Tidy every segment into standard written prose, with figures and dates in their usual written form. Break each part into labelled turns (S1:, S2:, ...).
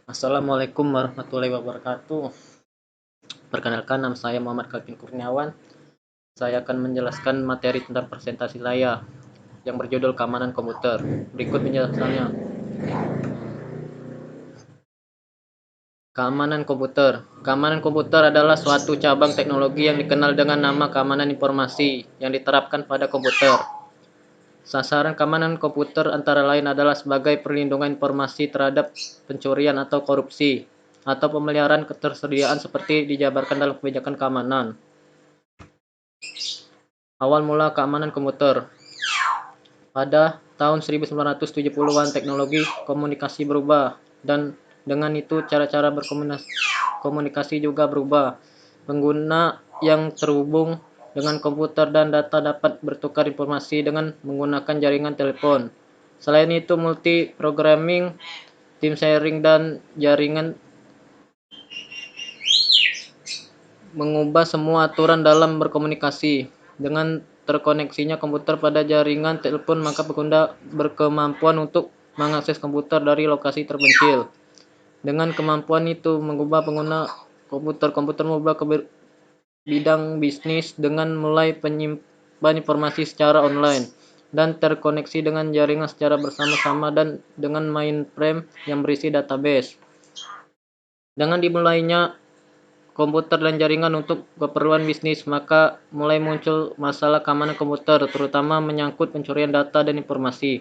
S1: Assalamualaikum warahmatullahi wabarakatuh. Perkenalkan, nama saya Muhammad Kalvin Kurniawan. Saya akan menjelaskan materi tentang presentasi saya yang berjudul keamanan komputer. Berikut penjelasannya. Keamanan komputer. Keamanan komputer adalah suatu cabang teknologi yang dikenal dengan nama keamanan informasi yang diterapkan pada komputer. Sasaran keamanan komputer antara lain adalah sebagai perlindungan informasi terhadap pencurian atau korupsi, atau pemeliharaan ketersediaan seperti dijabarkan dalam kebijakan keamanan. Awal mula keamanan komputer. Pada tahun 1970-an teknologi komunikasi berubah, dan dengan itu cara-cara berkomunikasi juga berubah. Pengguna yang terhubung dengan komputer dan data dapat bertukar informasi dengan menggunakan jaringan telepon. Selain itu, multi-programming, tim sharing, dan jaringan mengubah semua aturan dalam berkomunikasi. Dengan terkoneksinya komputer pada jaringan telepon, maka pengguna berkemampuan untuk mengakses komputer dari lokasi terpencil. Dengan kemampuan itu, mengubah pengguna komputer mengubah ke bidang bisnis dengan mulai penyimpan informasi secara online dan terkoneksi dengan jaringan secara bersama-sama, dan dengan mainframe yang berisi database. Dengan dimulainya komputer dan jaringan untuk keperluan bisnis, maka mulai muncul masalah keamanan komputer, terutama menyangkut pencurian data dan informasi.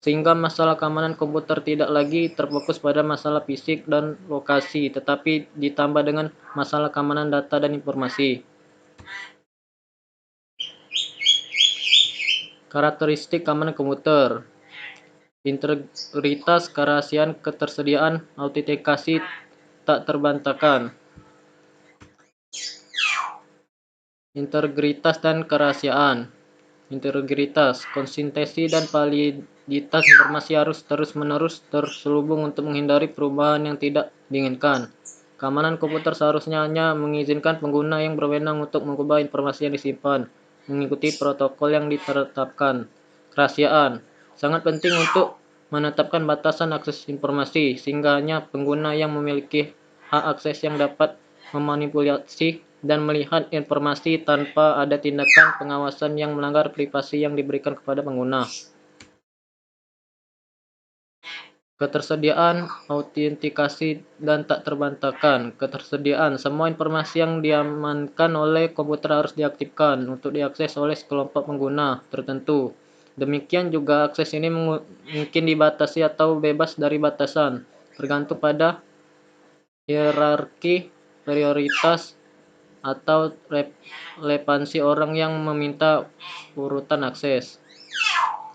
S1: Sehingga masalah keamanan komputer tidak lagi terfokus pada masalah fisik dan lokasi, tetapi ditambah dengan masalah keamanan data dan informasi. Karakteristik keamanan komputer: integritas, kerahasiaan, ketersediaan, autentikasi tak terbantahkan. Integritas dan kerahasiaan. Integritas, konsistensi dan validitas informasi harus terus-menerus terselubung untuk menghindari perubahan yang tidak diinginkan. Keamanan komputer seharusnya hanya mengizinkan pengguna yang berwenang untuk mengubah informasi yang disimpan, mengikuti protokol yang ditetapkan. Kerahasiaan sangat penting untuk menetapkan batasan akses informasi, sehingga hanya pengguna yang memiliki hak akses yang dapat memanipulasi dan melihat informasi tanpa ada tindakan pengawasan yang melanggar privasi yang diberikan kepada pengguna. Ketersediaan, autentikasi, dan tak terbantahkan. Ketersediaan: semua informasi yang diamankan oleh komputer harus diaktifkan untuk diakses oleh sekelompok pengguna tertentu. Demikian juga akses ini mungkin dibatasi atau bebas dari batasan, tergantung pada hierarki prioritas atau relevansi orang yang meminta urutan akses.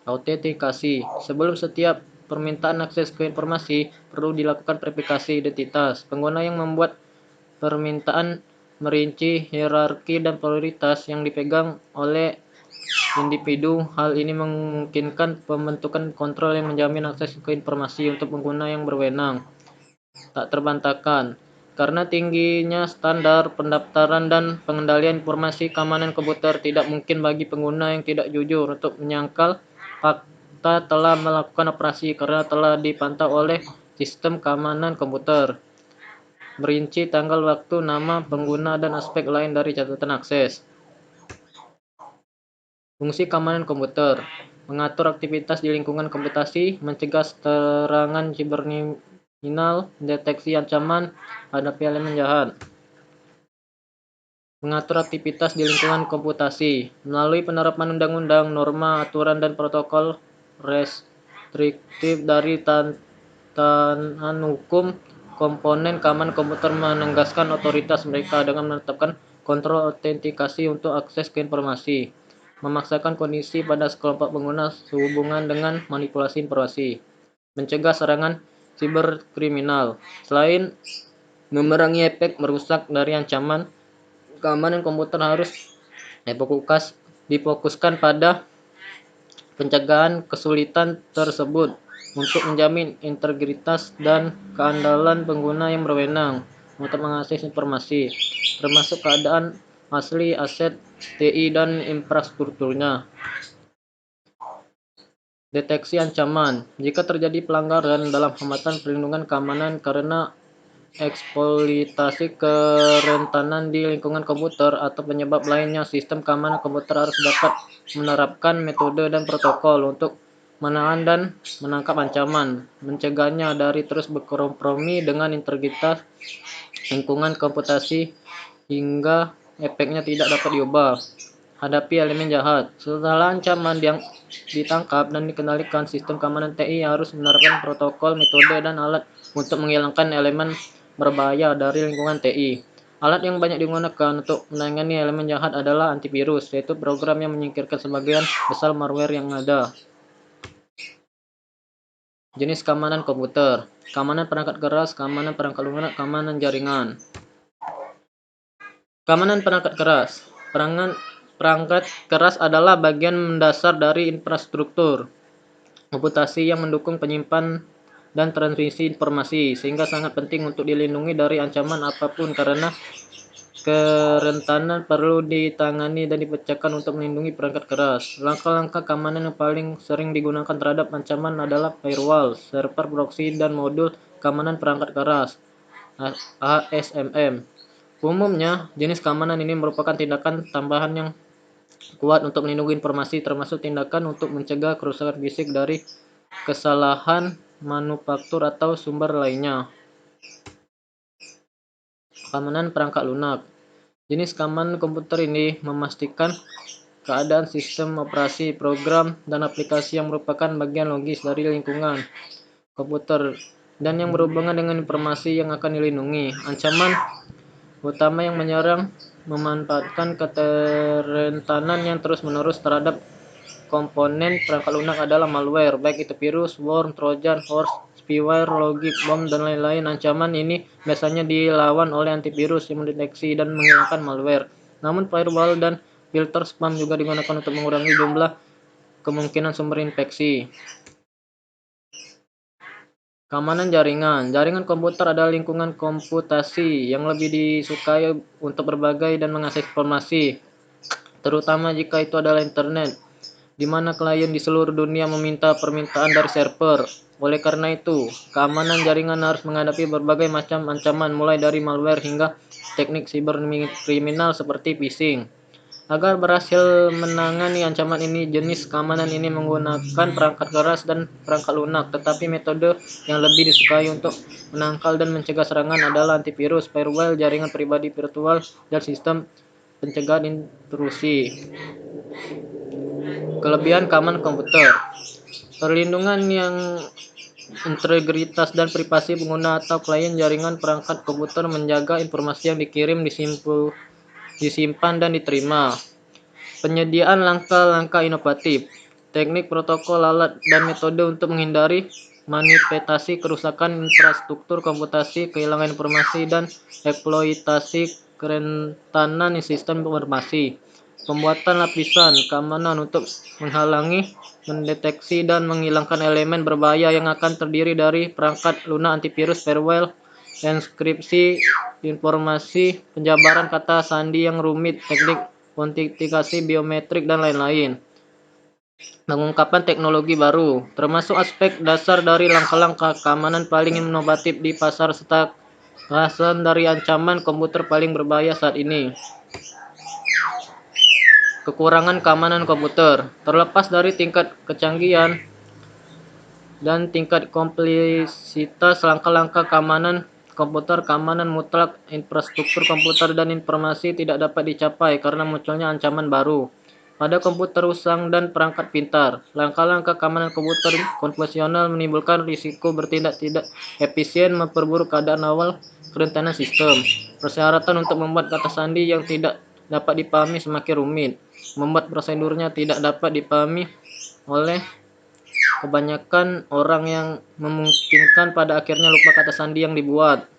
S1: Autentikasi: sebelum setiap permintaan akses ke informasi, perlu dilakukan verifikasi identitas. Pengguna yang membuat permintaan merinci hierarki dan prioritas yang dipegang oleh individu. Hal ini memungkinkan pembentukan kontrol yang menjamin akses ke informasi untuk pengguna yang berwenang. Tak terbantahkan. Karena tingginya standar pendaftaran dan pengendalian informasi keamanan komputer, tidak mungkin bagi pengguna yang tidak jujur untuk menyangkal fakta telah melakukan operasi karena telah dipantau oleh sistem keamanan komputer. Merinci tanggal, waktu, nama pengguna, dan aspek lain dari catatan akses. Fungsi keamanan komputer: mengatur aktivitas di lingkungan komputasi, mencegah serangan siberkriminal, mendeteksi ancaman, hadapi elemen jahat. Mengatur aktivitas di lingkungan komputasi melalui penerapan undang-undang, norma, aturan, dan protokol restriktif dari tatanan hukum. Komponen keamanan komputer menegaskan otoritas mereka dengan menetapkan kontrol autentikasi untuk akses ke informasi, memaksakan kondisi pada sekelompok pengguna sehubungan dengan manipulasi informasi, mencegah serangan siberkriminal. Selain memerangi efek merusak dari ancaman, keamanan komputer harus difokuskan pada pencegahan kesulitan tersebut untuk menjamin integritas dan keandalan pengguna yang berwenang untuk mengakses informasi, termasuk keadaan asli aset TI dan infrastrukturnya. Deteksi ancaman. Jika terjadi pelanggaran dalam hambatan perlindungan keamanan karena eksploitasi kerentanan di lingkungan komputer atau penyebab lainnya, sistem keamanan komputer harus dapat menerapkan metode dan protokol untuk menahan dan menangkap ancaman, mencegahnya dari terus berkompromi dengan integritas lingkungan komputasi hingga efeknya tidak dapat diubah. Hadapi elemen jahat. Setelah ancaman yang ditangkap dan dikendalikan, sistem keamanan TI harus menerapkan protokol, metode, dan alat untuk menghilangkan elemen berbahaya dari lingkungan TI. Alat yang banyak digunakan untuk menangani elemen jahat adalah antivirus, yaitu program yang menyingkirkan sebagian besar malware yang ada. Jenis keamanan komputer. Keamanan perangkat keras, keamanan perangkat lunak, keamanan jaringan. Keamanan perangkat keras. Perangkat keras adalah bagian mendasar dari infrastruktur komputasi yang mendukung penyimpan dan transmisi informasi, sehingga sangat penting untuk dilindungi dari ancaman apapun. Karena kerentanan perlu ditangani dan dipecahkan untuk melindungi perangkat keras. Langkah-langkah keamanan yang paling sering digunakan terhadap ancaman adalah firewall, server proxy, dan modul keamanan perangkat keras (ASMM). Umumnya, jenis keamanan ini merupakan tindakan tambahan yang kuat untuk melindungi informasi, termasuk tindakan untuk mencegah kerusakan fisik dari kesalahan manufaktur atau sumber lainnya. Keamanan perangkat lunak. Jenis keamanan komputer ini memastikan keadaan sistem operasi, program, dan aplikasi yang merupakan bagian logis dari lingkungan komputer dan yang berhubungan dengan informasi yang akan dilindungi. Ancaman utama yang menyerang memanfaatkan kerentanan yang terus-menerus terhadap komponen perangkat lunak adalah malware, baik itu virus, worm, trojan horse, spyware, logic bomb, dan lain-lain. Ancaman ini biasanya dilawan oleh antivirus yang mendeteksi dan menghilangkan malware. Namun firewall dan filter spam juga digunakan untuk mengurangi jumlah kemungkinan sumber infeksi. Keamanan jaringan. Jaringan komputer adalah lingkungan komputasi yang lebih disukai untuk berbagai dan mengakses informasi, terutama jika itu adalah internet, di mana klien di seluruh dunia meminta permintaan dari server. Oleh karena itu, keamanan jaringan harus menghadapi berbagai macam ancaman, mulai dari malware hingga teknik siberkriminal seperti phishing. Agar berhasil menangani ancaman ini, jenis keamanan ini menggunakan perangkat keras dan perangkat lunak, tetapi metode yang lebih disukai untuk menangkal dan mencegah serangan adalah antivirus, firewall, jaringan pribadi virtual, dan sistem pencegahan intrusi. Kelebihan keamanan komputer. Perlindungan yang integritas dan privasi pengguna atau klien jaringan perangkat komputer, menjaga informasi yang dikirim, disimpan, dan diterima. Penyediaan langkah-langkah inovatif, teknik, protokol, alat, dan metode untuk menghindari manipulasi, kerusakan infrastruktur komputasi, kehilangan informasi, dan eksploitasi kerentanan sistem informasi. Pembuatan lapisan keamanan untuk menghalangi, mendeteksi, dan menghilangkan elemen berbahaya yang akan terdiri dari perangkat lunak, antivirus, firewall, enkripsi informasi, penjabaran kata sandi yang rumit, teknik autentikasi biometrik, dan lain-lain. Pengungkapan teknologi baru, termasuk aspek dasar dari langkah-langkah keamanan paling inovatif di pasar serta kekhasan dari ancaman komputer paling berbahaya saat ini. Kekurangan keamanan komputer. Terlepas dari tingkat kecanggihan dan tingkat kompleksitas langkah-langkah keamanan komputer, keamanan mutlak infrastruktur komputer dan informasi tidak dapat dicapai karena munculnya ancaman baru pada komputer usang dan perangkat pintar. Langkah-langkah keamanan komputer konvensional menimbulkan risiko bertindak tidak efisien, memperburuk keadaan awal kerentanan sistem. Persyaratan untuk membuat kata sandi yang tidak dapat dipahami semakin rumit, membuat prosedurnya tidak dapat dipahami oleh kebanyakan orang yang memungkinkan pada akhirnya lupa kata sandi yang dibuat.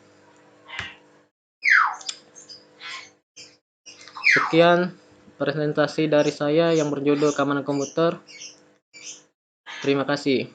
S1: Sekian presentasi dari saya yang berjudul keamanan komputer. Terima kasih.